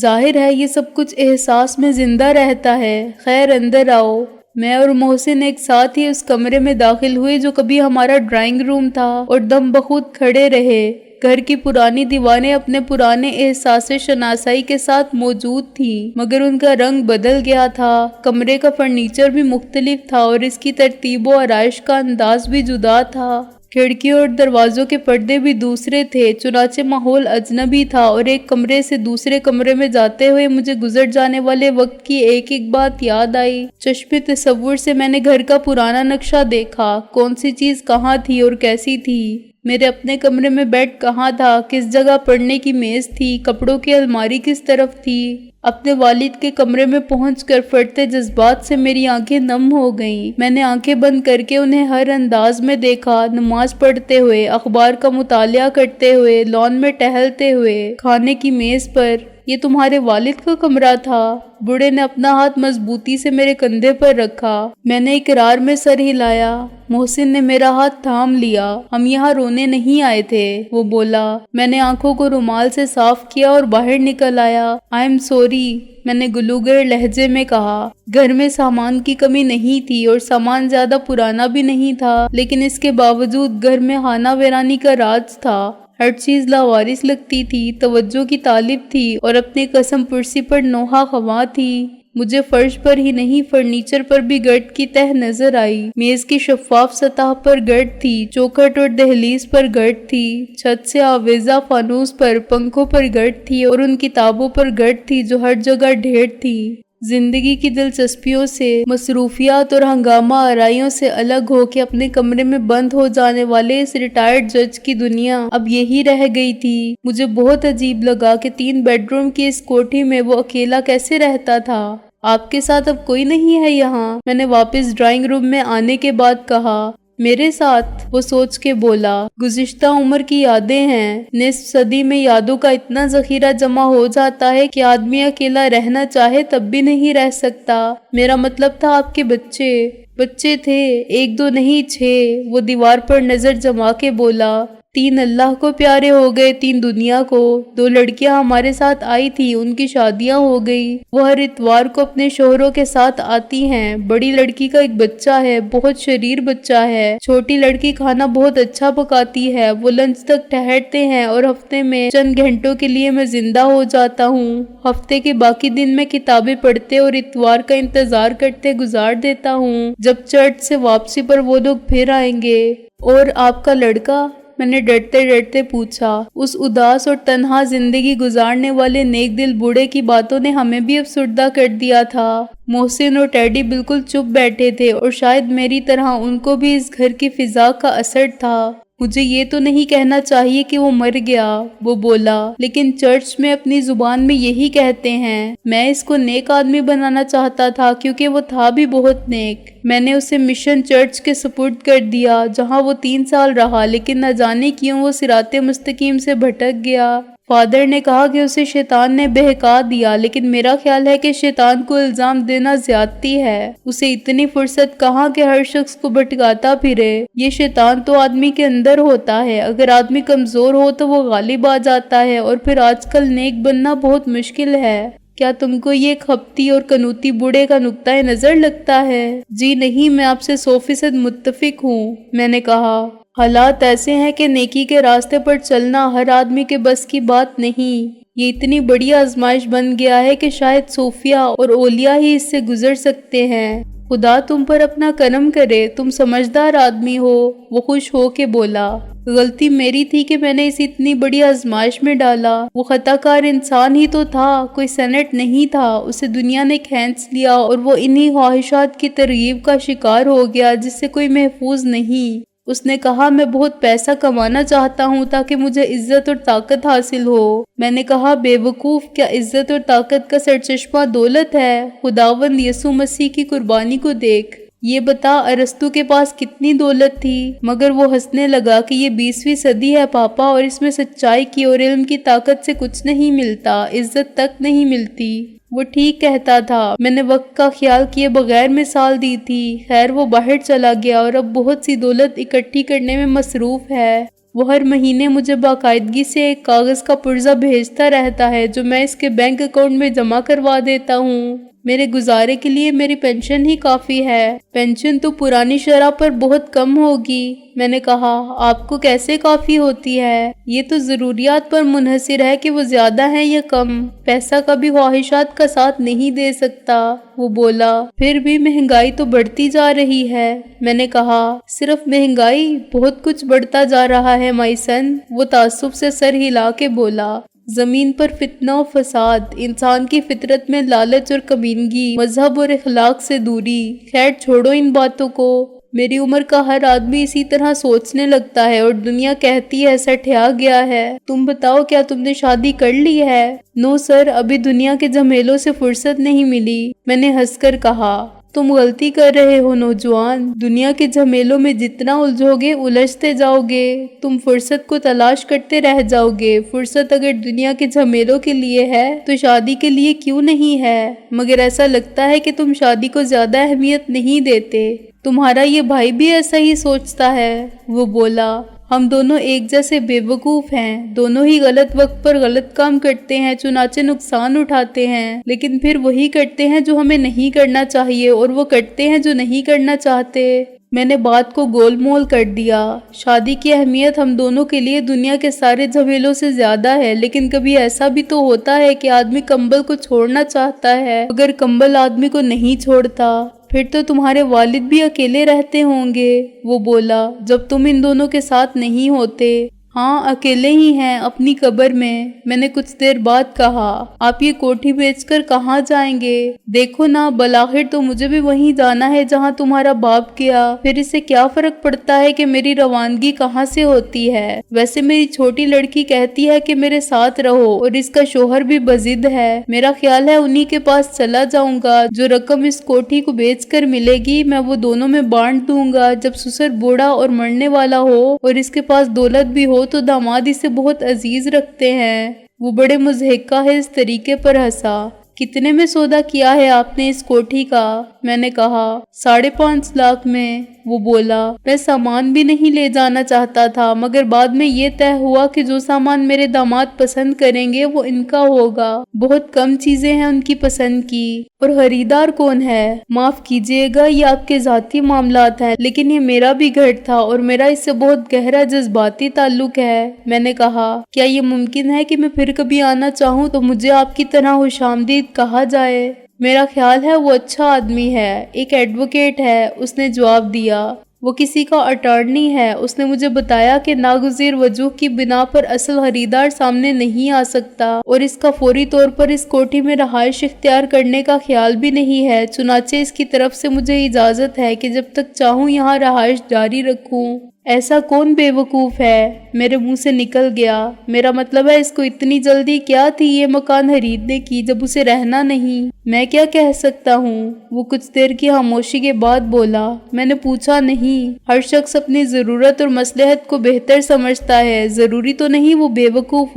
ظاہر ہے یہ سب کچھ احساس میں زندہ رہتا ہے۔ خیر اندر آؤ۔ میں اور محسن ایک ساتھ ہی اس کمرے میں داخل ہوئے جو کبھی ہمارا ڈرائنگ روم تھا اور دم بخود کھڑے رہے۔ گھر کی پرانی دیواریں اپنے پرانے احساس شناسائی کے ساتھ موجود تھیں، مگر ان کا رنگ بدل گیا تھا۔ کمرے کا فرنیچر بھی مختلف تھا اور اس کی ترتیب و آرائش کا انداز بھی جدا تھا۔ کھڑکیوں اور دروازوں کے پردے بھی دوسرے تھے، چنانچہ ماحول اجنبی تھا اور ایک کمرے سے دوسرے کمرے میں جاتے ہوئے مجھے گزر جانے والے وقت کی ایک ایک بات یاد آئی۔ چشم تصور سے میں نے گھر کا پرانا نقشہ دیکھا، کون سی چیز کہاں تھی اور کیسی تھی۔ میرے اپنے کمرے میں بیڈ کہاں تھا، کس جگہ پڑھنے کی میز تھی، کپڑوں کی الماری کس طرف تھی۔ اپنے والد کے کمرے میں پہنچ کر پھٹتے جذبات سے میری آنکھیں نم ہو گئیں۔ میں نے آنکھیں بند کر کے انہیں ہر انداز میں دیکھا، نماز پڑھتے ہوئے، اخبار کا مطالعہ کرتے ہوئے، لان میں ٹہلتے ہوئے، کھانے کی میز پر۔ یہ تمہارے والد کا کمرہ تھا؟ بوڑھے نے اپنا ہاتھ مضبوطی سے میرے کندھے پر رکھا۔ میں نے اقرار میں سر ہلایا۔ محسن نے میرا ہاتھ تھام لیا۔ ہم یہاں رونے نہیں آئے تھے، وہ بولا۔ میں نے آنکھوں کو رومال سے صاف کیا اور باہر نکل آیا۔ آئی ایم سوری، میں نے گلوگر لہجے میں کہا۔ گھر میں سامان کی کمی نہیں تھی اور سامان زیادہ پرانا بھی نہیں تھا، لیکن اس کے باوجود گھر میں خانہ ویرانی کا راج تھا۔ ہر چیز لاوارث لگتی تھی، توجہ کی طالب تھی اور اپنی قسم پرسی پر نوحہ خواہ تھی۔ مجھے فرش پر ہی نہیں فرنیچر پر بھی گرد کی تہ نظر آئی۔ میز کی شفاف سطح پر گرد تھی، چوکھٹ اور دہلیز پر گرد تھی، چھت سے آویزہ فانوس پر، پنکھوں پر گرد تھی اور ان کتابوں پر گرد تھی جو ہر جگہ ڈھیر تھی۔ زندگی کی دلچسپیوں سے، مصروفیات اور ہنگامہ آرائیوں سے الگ ہو کے اپنے کمرے میں بند ہو جانے والے اس ریٹائرڈ جج کی دنیا اب یہی رہ گئی تھی۔ مجھے بہت عجیب لگا کہ 3 بیڈ روم کی اس کوٹھی میں وہ اکیلا کیسے رہتا تھا۔ آپ کے ساتھ اب کوئی نہیں ہے یہاں؟ میں نے واپس ڈرائنگ روم میں آنے کے بعد کہا۔ میرے ساتھ؟ وہ سوچ کے بولا۔ گزشتہ عمر کی یادیں ہیں۔ نصف صدی میں یادوں کا اتنا ذخیرہ جمع ہو جاتا ہے کہ آدمی اکیلا رہنا چاہے تب بھی نہیں رہ سکتا۔ میرا مطلب تھا آپ کے بچے تھے، 1 2 نہیں 6۔ وہ دیوار پر نظر جما کے بولا۔ 3 اللہ کو پیارے ہو گئے، 3 دنیا کو۔ 2 لڑکیاں ہمارے ساتھ آئی تھی، ان کی شادیاں ہو گئی۔ وہ ہر اتوار کو اپنے شوہروں کے ساتھ آتی ہیں۔ بڑی لڑکی کا ایک بچہ ہے، بہت شریر بچہ ہے۔ چھوٹی لڑکی کھانا بہت اچھا پکاتی ہے۔ وہ لنچ تک ٹھہرتے ہیں اور ہفتے میں چند گھنٹوں کے لیے میں زندہ ہو جاتا ہوں۔ ہفتے کے باقی دن میں کتابیں پڑھتے اور اتوار کا انتظار کرتے گزار دیتا ہوں جب چرچ سے واپسی پر وہ لوگ پھر آئیں گے۔ اور آپ کا لڑکا؟ میں نے ڈرتے ڈرتے پوچھا۔ اس اداس اور تنہا زندگی گزارنے والے نیک دل بوڑھے کی باتوں نے ہمیں بھی افسردہ کر دیا تھا۔ محسن اور ٹیڈی بالکل چپ بیٹھے تھے اور شاید میری طرح ان کو بھی اس گھر کی فضا کا اثر تھا۔ مجھے یہ تو نہیں کہنا چاہیے کہ وہ مر گیا، وہ بولا، لیکن چرچ میں اپنی زبان میں یہی کہتے ہیں۔ میں اس کو نیک آدمی بنانا چاہتا تھا کیونکہ وہ تھا بھی بہت نیک۔ میں نے اسے مشن چرچ کے سپرد کر دیا جہاں وہ 3 سال رہا، لیکن نہ جانے کیوں وہ صراط مستقیم سے بھٹک گیا۔ فادر نے کہا کہ اسے شیطان نے بہکا دیا، لیکن میرا خیال ہے کہ شیطان کو الزام دینا زیادتی ہے۔ اسے اتنی فرصت کہاں کہ ہر شخص کو بھٹکاتا پھرے۔ یہ شیطان تو آدمی کے اندر ہوتا ہے، اگر آدمی کمزور ہو تو وہ غالب آ جاتا ہے، اور پھر آج کل نیک بننا بہت مشکل ہے۔ کیا تم کو یہ کھپتی اور کنوتی بوڑھے کا نقطۂ نظر لگتا ہے؟ جی نہیں، میں آپ سے 100% متفق ہوں، میں نے کہا۔ حالات ایسے ہیں کہ نیکی کے راستے پر چلنا ہر آدمی کے بس کی بات نہیں۔ یہ اتنی بڑی آزمائش بن گیا ہے کہ شاید صوفیاء اور اولیاء ہی اس سے گزر سکتے ہیں۔ خدا تم پر اپنا کرم کرے، تم سمجھدار آدمی ہو، وہ خوش ہو کے بولا۔ غلطی میری تھی کہ میں نے اسے اتنی بڑی آزمائش میں ڈالا۔ وہ خطا کار انسان ہی تو تھا، کوئی سینٹ نہیں تھا۔ اسے دنیا نے کھینچ لیا اور وہ انہی خواہشات کی ترغیب کا شکار ہو گیا جس سے کوئی محفوظ نہیں۔ اس نے کہا میں بہت پیسہ کمانا چاہتا ہوں تاکہ مجھے عزت اور طاقت حاصل ہو۔ میں نے کہا بے وقوف، کیا عزت اور طاقت کا سرچشمہ دولت ہے؟ خداوند یسوع مسیح کی قربانی کو دیکھ۔ یہ بتا ارسطو کے پاس کتنی دولت تھی، مگر وہ ہنسنے لگا کہ یہ 20ویں صدی ہے پاپا، اور اس میں سچائی کی اور علم کی طاقت سے کچھ نہیں ملتا، عزت تک نہیں ملتی۔ وہ ٹھیک کہتا تھا، میں نے وقت کا خیال کیے بغیر مثال دی تھی۔ خیر وہ باہر چلا گیا اور اب بہت سی دولت اکٹھی کرنے میں مصروف ہے۔ وہ ہر مہینے مجھے باقاعدگی سے ایک کاغذ کا پرزہ بھیجتا رہتا ہے جو میں اس کے بینک اکاؤنٹ میں جمع کروا دیتا ہوں۔ میرے گزارے کے لیے میری پینشن ہی کافی ہے۔ پینشن تو پرانی شرح پر بہت کم ہوگی، میں نے کہا۔ آپ کو کیسے کافی ہوتی ہے؟ یہ تو ضروریات پر منحصر ہے کہ وہ زیادہ ہیں یا کم۔ پیسہ کبھی خواہشات کا ساتھ نہیں دے سکتا، وہ بولا۔ پھر بھی مہنگائی تو بڑھتی جا رہی ہے، میں نے کہا۔ صرف مہنگائی؟ بہت کچھ بڑھتا جا رہا ہے مائسن، وہ تعصب سے سر ہلا کے بولا۔ زمین پر فتنہ و فساد، انسان کی فطرت میں لالچ اور کمینگی، مذہب اور اخلاق سے دوری۔ خیر چھوڑو ان باتوں کو۔ میری عمر کا ہر آدمی اسی طرح سوچنے لگتا ہے اور دنیا کہتی ہے سٹھیا گیا ہے۔ تم بتاؤ کیا تم نے شادی کر لی ہے؟ نو سر، ابھی دنیا کے جھمیلوں سے فرصت نہیں ملی، میں نے ہنس کر کہا۔ تم غلطی کر رہے ہو نوجوان، دنیا کے جھمیلوں میں جتنا الجھو گے الجھتے جاؤ گے، تم فرصت کو تلاش کرتے رہ جاؤ گے۔ فرصت اگر دنیا کے جھمیلوں کے لیے ہے تو شادی کے لیے کیوں نہیں ہے؟ مگر ایسا لگتا ہے کہ تم شادی کو زیادہ اہمیت نہیں دیتے۔ تمہارا یہ بھائی بھی ایسا ہی سوچتا ہے، وہ بولا۔ ہم دونوں ایک جیسے بے وقوف ہیں، دونوں ہی غلط وقت پر غلط کام کرتے ہیں، چنانچہ نقصان اٹھاتے ہیں، لیکن پھر وہی کرتے ہیں جو ہمیں نہیں کرنا چاہیے، اور وہ کرتے ہیں جو نہیں کرنا چاہتے۔ میں نے بات کو گول مول کر دیا۔ شادی کی اہمیت ہم دونوں کے لیے دنیا کے سارے جھمیلوں سے زیادہ ہے، لیکن کبھی ایسا بھی تو ہوتا ہے کہ آدمی کمبل کو چھوڑنا چاہتا ہے، مگر کمبل آدمی کو نہیں چھوڑتا۔ پھر تو تمہارے والد بھی اکیلے رہتے ہوں گے، وہ بولا، جب تم ان دونوں کے ساتھ نہیں ہوتے۔ ہاں اکیلے ہی ہیں، اپنی قبر میں نے کچھ دیر بعد کہا۔ آپ یہ کوٹھی بیچ کر کہاں جائیں گے؟ دیکھو نا، بلاخر تو مجھے بھی وہیں جانا ہے جہاں تمہارا باپ گیا، پھر اس سے کیا فرق پڑتا ہے کہ میری روانگی کہاں سے ہوتی ہے؟ ویسے میری چھوٹی لڑکی کہتی ہے کہ میرے ساتھ رہو، اور اس کا شوہر بھی بضد ہے۔ میرا خیال ہے انہی کے پاس چلا جاؤں گا۔ جو رقم اس کوٹھی کو بیچ کر ملے گی میں وہ دونوں میں بانٹ دوں گا۔ جب سسر بوڑھا اور مرنے والا ہو اور اس کے پاس دولت بھی ہو تو داماد اسے بہت عزیز رکھتے ہیں۔ وہ بڑے مضحکہ ہے اس طریقے پر ہنسا۔ کتنے میں سودا کیا ہے آپ نے اس کوٹھی کا؟ میں نے کہا 5.5 لاکھ میں، وہ بولا۔ میں سامان بھی نہیں لے جانا چاہتا تھا، مگر بعد میں یہ طے ہوا کہ جو سامان میرے داماد پسند کریں گے وہ ان کا ہوگا۔ بہت کم چیزیں ہیں ان کی پسند کی۔ اور خریدار کون ہے؟ معاف کیجیے گا، یہ آپ کے ذاتی معاملات ہیں، لیکن یہ میرا بھی گھر تھا اور میرا اس سے بہت گہرا جذباتی تعلق ہے۔ میں نے کہا کیا یہ ممکن ہے کہ میں پھر کبھی آنا چاہوں تو مجھے آپ کی طرح خوش آمدید کہا جائے؟ میرا خیال ہے وہ اچھا آدمی ہے، ایک ایڈوکیٹ ہے، اس نے جواب دیا۔ وہ کسی کا اٹارنی ہے۔ اس نے مجھے بتایا کہ ناگزیر وجوہ کی بنا پر اصل خریدار سامنے نہیں آ سکتا، اور اس کا فوری طور پر اس کوٹھی میں رہائش اختیار کرنے کا خیال بھی نہیں ہے، چنانچہ اس کی طرف سے مجھے اجازت ہے کہ جب تک چاہوں یہاں رہائش جاری رکھوں۔ ایسا کون بے وقوف ہے؟ میرے منہ سے نکل گیا۔ میرا مطلب ہے اس کو اتنی جلدی کیا تھی یہ مکان خریدنے کی جب اسے رہنا نہیں؟ میں کیا کہہ سکتا ہوں؟ وہ کچھ دیر کی خاموشی کے بعد بولا۔ میں نے پوچھا نہیں، ہر شخص اپنی ضرورت اور مصلحت کو بہتر سمجھتا ہے، ضروری تو نہیں وہ بے وقوف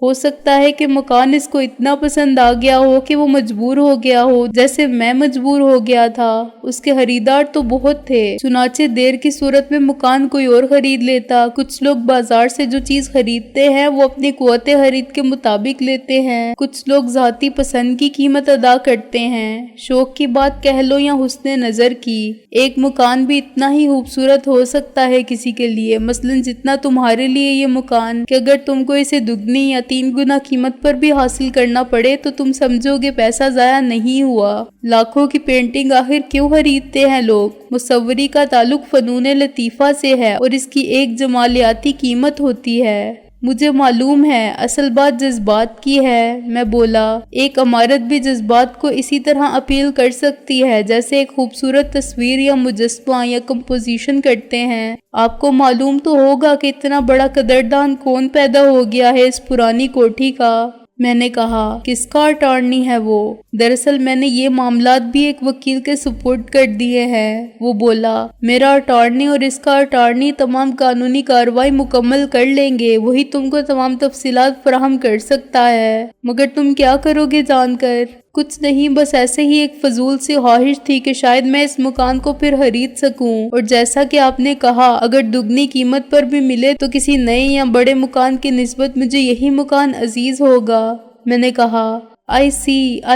ہو سکتا ہے کہ مکان اس کو اتنا پسند آ گیا ہو کہ وہ مجبور ہو گیا ہو، جیسے میں مجبور ہو گیا تھا۔ اس کے خریدار تو بہت تھے، چنانچہ دیر کی صورت میں مکان کوئی اور خرید لیتا۔ کچھ لوگ بازار سے جو چیز خریدتے ہیں وہ اپنی قوت خرید کے مطابق لیتے ہیں، کچھ لوگ ذاتی پسند کی قیمت ادا کرتے ہیں، شوق کی بات کہہ لو یا حسن نظر کی۔ ایک مکان بھی اتنا ہی خوبصورت ہو سکتا ہے کسی کے لیے، مثلا جتنا تمہارے لیے یہ مکان، کہ اگر تم کو اسے دگنی یا 3 گنا قیمت پر بھی حاصل کرنا پڑے تو تم سمجھو گے پیسہ ضائع نہیں ہوا۔ لاکھوں کی پینٹنگ آخر کیوں خریدتے ہیں لوگ؟ مصوری کا تعلق فنون لطیفہ سے ہے اور اس کی ایک جمالیاتی قیمت ہوتی ہے۔ مجھے معلوم ہے، اصل بات جذبات کی ہے، میں بولا۔ ایک عمارت بھی جذبات کو اسی طرح اپیل کر سکتی ہے جیسے ایک خوبصورت تصویر یا مجسمہ یا کمپوزیشن کرتے ہیں۔ آپ کو معلوم تو ہوگا کہ اتنا بڑا قدردان کون پیدا ہو گیا ہے اس پرانی کوٹھی کا۔ میں نے کہا، کس کا اٹارنی ہے وہ؟ دراصل میں نے یہ معاملات بھی ایک وکیل کے سپرد کر دیے ہیں۔ وہ بولا، میرا اٹارنی اور اس کا اٹارنی تمام قانونی کارروائی مکمل کر لیں گے، وہی تم کو تمام تفصیلات فراہم کر سکتا ہے۔ مگر تم کیا کرو گے جان کر؟ کچھ نہیں، بس ایسے ہی ایک فضول سی خواہش تھی کہ شاید میں اس مکان کو پھر خرید سکوں، اور جیسا کہ آپ نے کہا اگر دگنی قیمت پر بھی ملے تو کسی نئے یا بڑے مکان کی نسبت مجھے یہی مکان عزیز ہوگا۔ میں نے کہا، آئی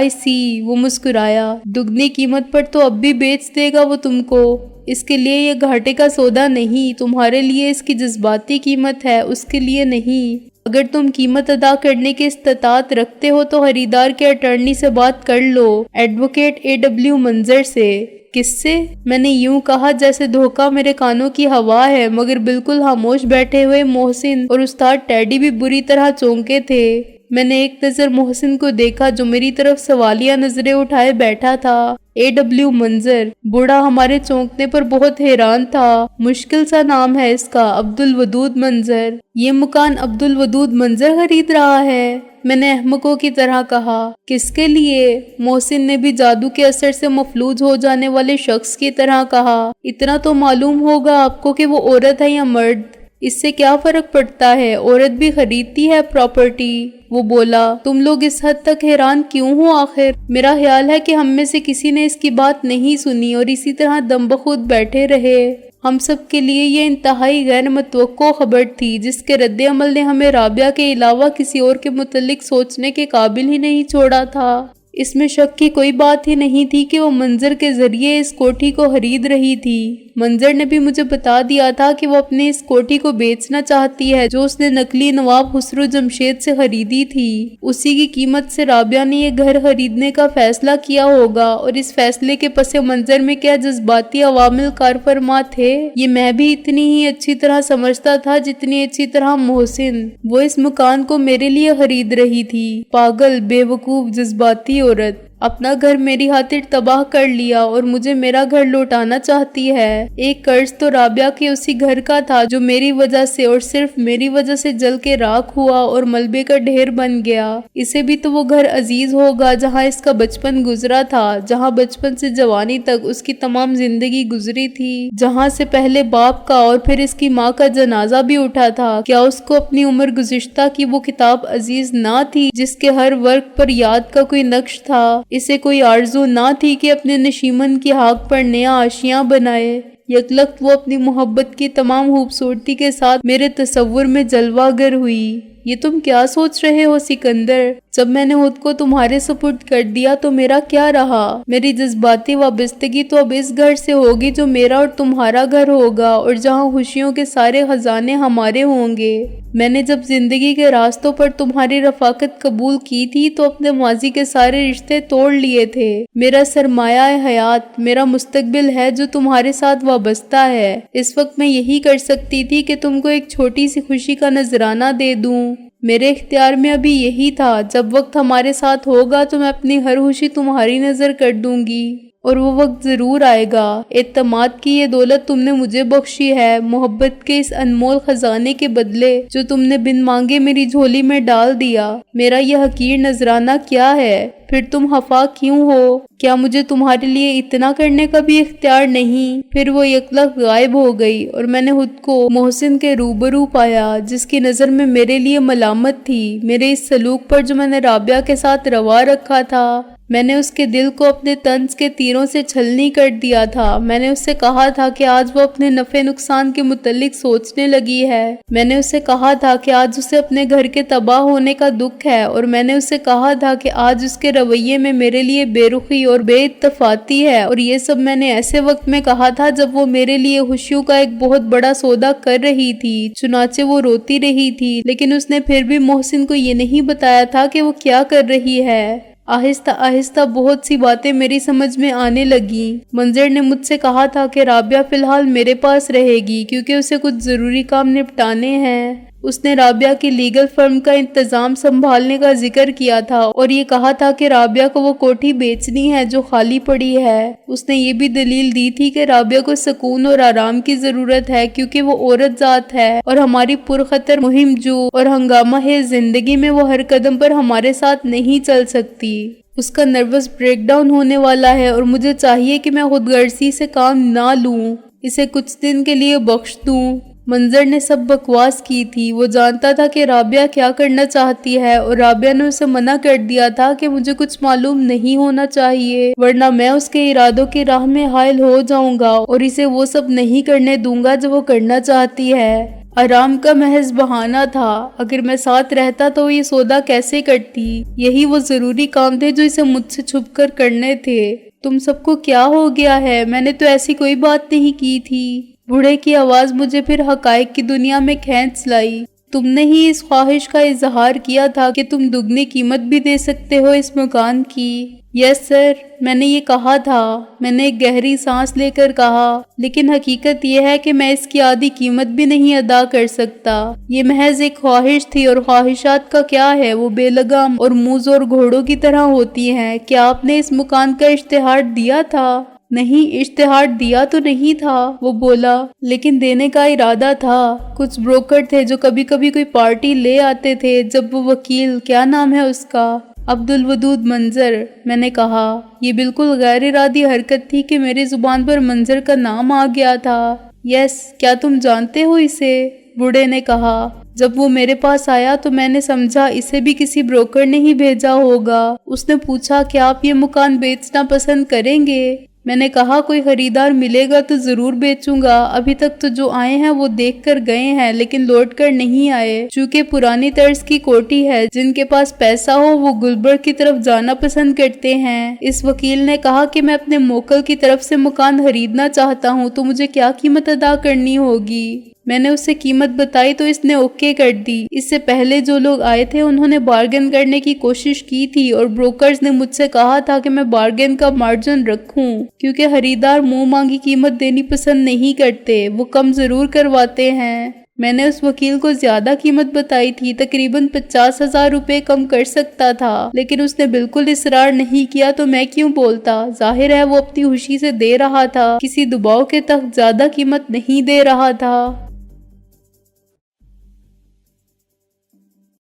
سی، وہ مسکرایا۔ دگنی قیمت پر تو اب بھی بیچ دے گا وہ تم کو، اس کے لیے یہ گھاٹے کا سودا نہیں، تمہارے لیے اس کی جذباتی قیمت ہے، اس کے لیے نہیں۔ اگر تم قیمت ادا کرنے کی استطاعت رکھتے ہو تو خریدار کے اٹارنی سے بات کر لو، ایڈوکیٹ A.W. منظر سے۔ کس سے؟ میں نے یوں کہا جیسے دھوکہ میرے کانوں کی ہوا ہے، مگر بالکل خاموش بیٹھے ہوئے محسن اور استاد ٹیڈی بھی بری طرح چونکے تھے۔ میں نے ایک نظر محسن کو دیکھا جو میری طرف سوالیہ نظریں اٹھائے بیٹھا تھا۔ A.W. منظر، بوڑھا ہمارے چونکنے پر بہت حیران تھا۔ مشکل سا نام ہے اس کا، عبدالودود منظر۔ یہ مکان عبدالودود منظر خرید رہا ہے؟ میں نے احمقوں کی طرح کہا۔ کس کے لیے؟ محسن نے بھی جادو کے اثر سے مفلوج ہو جانے والے شخص کی طرح کہا۔ اتنا تو معلوم ہوگا آپ کو کہ وہ عورت ہے یا مرد، اس سے کیا فرق پڑتا ہے؟ عورت بھی خریدتی ہے پراپرٹی۔ وہ بولا، تم لوگ اس حد تک حیران کیوں ہو آخر؟ میرا خیال ہے کہ ہم میں سے کسی نے اس کی بات نہیں سنی اور اسی طرح دم بخود بیٹھے رہے۔ ہم سب کے لیے یہ انتہائی غیر متوقع خبر تھی جس کے رد عمل نے ہمیں رابعہ کے علاوہ کسی اور کے متعلق سوچنے کے قابل ہی نہیں چھوڑا تھا۔ اس میں شک کی کوئی بات ہی نہیں تھی کہ وہ منظر کے ذریعے اس کوٹھی کو خرید رہی تھی۔ منظر نے بھی مجھے بتا دیا تھا کہ وہ اپنے اس کوٹھی کو بیچنا چاہتی ہے جو اس نے نقلی نواب خسرو جمشید سے خریدی تھی۔ اسی کی قیمت سے رابعہ نے یہ گھر خریدنے کا فیصلہ کیا ہوگا، اور اس فیصلے کے پس منظر میں کیا جذباتی عوامل کار فرما تھے یہ میں بھی اتنی ہی اچھی طرح سمجھتا تھا جتنی اچھی طرح محسن۔ وہ اس مکان کو میرے لیے خرید رہی تھی۔ پاگل، بے وقوف، جذباتی عورت، اپنا گھر میری خاطر تباہ کر لیا اور مجھے میرا گھر لوٹانا چاہتی ہے۔ ایک قرض تو رابعہ کے اسی گھر کا تھا جو میری وجہ سے اور صرف میری وجہ سے جل کے راکھ ہوا اور ملبے کا ڈھیر بن گیا۔ اسے بھی تو وہ گھر عزیز ہوگا جہاں اس کا بچپن گزرا تھا، جہاں بچپن سے جوانی تک اس کی تمام زندگی گزری تھی، جہاں سے پہلے باپ کا اور پھر اس کی ماں کا جنازہ بھی اٹھا تھا۔ کیا اس کو اپنی عمر گزشتہ کی وہ کتاب عزیز نہ تھی جس کے ہر ورق پر یاد کا کوئی نقش تھا؟ اسے کوئی آرزو نہ تھی کہ اپنے نشیمن کی خاک پر نیا آشیاں بنائے؟ یکلخت وہ اپنی محبت کی تمام خوبصورتی کے ساتھ میرے تصور میں جلوہ گر ہوئی۔ یہ تم کیا سوچ رہے ہو سکندر؟ جب میں نے خود کو تمہارے سپرد کر دیا تو میرا کیا رہا؟ میری جذباتی وابستگی تو اب اس گھر سے ہوگی جو میرا اور تمہارا گھر ہوگا، اور جہاں خوشیوں کے سارے خزانے ہمارے ہوں گے۔ میں نے جب زندگی کے راستوں پر تمہاری رفاقت قبول کی تھی تو اپنے ماضی کے سارے رشتے توڑ لیے تھے۔ میرا سرمایہ حیات، میرا مستقبل ہے جو تمہارے ساتھ وابستہ ہے۔ اس وقت میں یہی کر سکتی تھی کہ تم کو ایک چھوٹی سی خوشی کا نذرانہ دے دوں۔ میرے اختیار میں ابھی یہی تھا، جب وقت ہمارے ساتھ ہوگا تو میں اپنی ہر خوشی تمہاری نظر کر دوں گی، اور وہ وقت ضرور آئے گا۔ اعتماد کی یہ دولت تم نے مجھے بخشی ہے، محبت کے اس انمول خزانے کے بدلے جو تم نے بن مانگے میری جھولی میں ڈال دیا۔ میرا یہ حقیر نذرانہ کیا ہے؟ پھر تم خفا کیوں ہو؟ کیا مجھے تمہارے لیے اتنا کرنے کا بھی اختیار نہیں؟ پھر وہ یکلخت غائب ہو گئی اور میں نے خود کو محسن کے روبرو پایا، جس کی نظر میں میرے لیے ملامت تھی، میرے اس سلوک پر جو میں نے رابعہ کے ساتھ روا رکھا تھا۔ میں نے اس کے دل کو اپنے طنز کے تیروں سے چھلنی کر دیا تھا۔ میں نے اس سے کہا تھا کہ آج وہ اپنے نفع نقصان کے متعلق سوچنے لگی ہے۔ میں نے اس سے کہا تھا کہ آج اسے اپنے گھر کے تباہ ہونے کا دکھ ہے، اور میں نے اس سے کہا تھا کہ آج اس کے رویے میں میرے لیے بے رخی اور بے اتفاقی ہے، اور یہ سب میں نے ایسے وقت میں کہا تھا جب وہ میرے لیے خوشیوں کا ایک بہت بڑا سودا کر رہی تھی۔ چنانچہ وہ روتی رہی تھی، لیکن اس نے پھر بھی محسن کو یہ نہیں بتایا تھا کہ وہ کیا کر رہی ہے۔ آہستہ آہستہ بہت سی باتیں میری سمجھ میں آنے لگیں۔ منظر نے مجھ سے کہا تھا کہ رابعہ فی الحال میرے پاس رہے گی کیونکہ اسے کچھ ضروری کام نپٹانے ہیں۔ اس نے رابعہ کی لیگل فرم کا انتظام سنبھالنے کا ذکر کیا تھا اور یہ کہا تھا کہ رابعہ کو وہ کوٹھی بیچنی ہے جو خالی پڑی ہے۔ اس نے یہ بھی دلیل دی تھی کہ رابعہ کو سکون اور آرام کی ضرورت ہے کیونکہ وہ عورت ذات ہے اور ہماری پرخطر مہم جو اور ہنگامہ ہے زندگی میں وہ ہر قدم پر ہمارے ساتھ نہیں چل سکتی۔ اس کا نروس بریک ڈاؤن ہونے والا ہے اور مجھے چاہیے کہ میں خود غرضی سے کام نہ لوں، اسے کچھ دن کے لیے بخش دوں۔ منظر نے سب بکواس کی تھی۔ وہ جانتا تھا کہ رابعہ کیا کرنا چاہتی ہے اور رابعہ نے اسے منع کر دیا تھا کہ مجھے کچھ معلوم نہیں ہونا چاہیے، ورنہ میں اس کے ارادوں کی راہ میں حائل ہو جاؤں گا اور اسے وہ سب نہیں کرنے دوں گا جو وہ کرنا چاہتی ہے۔ آرام کا محض بہانہ تھا۔ اگر میں ساتھ رہتا تو یہ سودا کیسے کرتی؟ یہی وہ ضروری کام تھے جو اسے مجھ سے چھپ کر کرنے تھے۔ تم سب کو کیا ہو گیا ہے؟ میں نے تو ایسی کوئی بات نہیں کی تھی۔ بوڑھے کی آواز مجھے پھر حقائق کی دنیا میں کھینچ لائی۔ تم نے ہی اس خواہش کا اظہار کیا تھا کہ تم دگنی قیمت بھی دے سکتے ہو اس مکان کی۔ یس سر، میں نے یہ کہا تھا۔ میں نے ایک گہری سانس لے کر کہا، لیکن حقیقت یہ ہے کہ میں اس کی آدھی قیمت بھی نہیں ادا کر سکتا۔ یہ محض ایک خواہش تھی اور خواہشات کا کیا ہے، وہ بے لگام اور موز اور گھوڑوں کی طرح ہوتی ہیں۔ کیا آپ نے اس مکان کا اشتہار دیا تھا؟ نہیں، اشتہار دیا تو نہیں تھا، وہ بولا، لیکن دینے کا ارادہ تھا۔ کچھ بروکر تھے جو کبھی کبھی کوئی پارٹی لے آتے تھے جب وہ وکیل، کیا نام ہے اس کا، عبدالودود منظر۔ میں نے کہا، یہ بالکل غیر ارادی حرکت تھی کہ میری زبان پر منظر کا نام آ گیا تھا۔ یس، کیا تم جانتے ہو اسے؟ بوڑھے نے کہا۔ جب وہ میرے پاس آیا تو میں نے سمجھا اسے بھی کسی بروکر نے ہی بھیجا ہوگا۔ اس نے پوچھا، کیا آپ یہ مکان بیچنا پسند کریں گے؟ میں نے کہا، کوئی خریدار ملے گا تو ضرور بیچوں گا۔ ابھی تک تو جو آئے ہیں وہ دیکھ کر گئے ہیں لیکن لوٹ کر نہیں آئے، چونکہ پرانی طرز کی کوٹھی ہے۔ جن کے پاس پیسہ ہو وہ گلبرگ کی طرف جانا پسند کرتے ہیں۔ اس وکیل نے کہا کہ میں اپنے موکل کی طرف سے مکان خریدنا چاہتا ہوں تو مجھے کیا قیمت ادا کرنی ہوگی؟ میں نے اسے قیمت بتائی تو اس نے اوکے کر دی۔ اس سے پہلے جو لوگ آئے تھے انہوں نے بارگن کرنے کی کوشش کی تھی اور بروکرز نے مجھ سے کہا تھا کہ میں بارگن کا مارجن رکھوں، کیونکہ خریدار منہ مانگی قیمت دینی پسند نہیں کرتے، وہ کم ضرور کرواتے ہیں۔ میں نے اس وکیل کو زیادہ قیمت بتائی تھی، تقریباً 50,000 روپے کم کر سکتا تھا، لیکن اس نے بالکل اصرار نہیں کیا تو میں کیوں بولتا؟ ظاہر ہے وہ اپنی خوشی سے دے رہا تھا، کسی دباؤ کے تحت زیادہ قیمت نہیں دے رہا تھا۔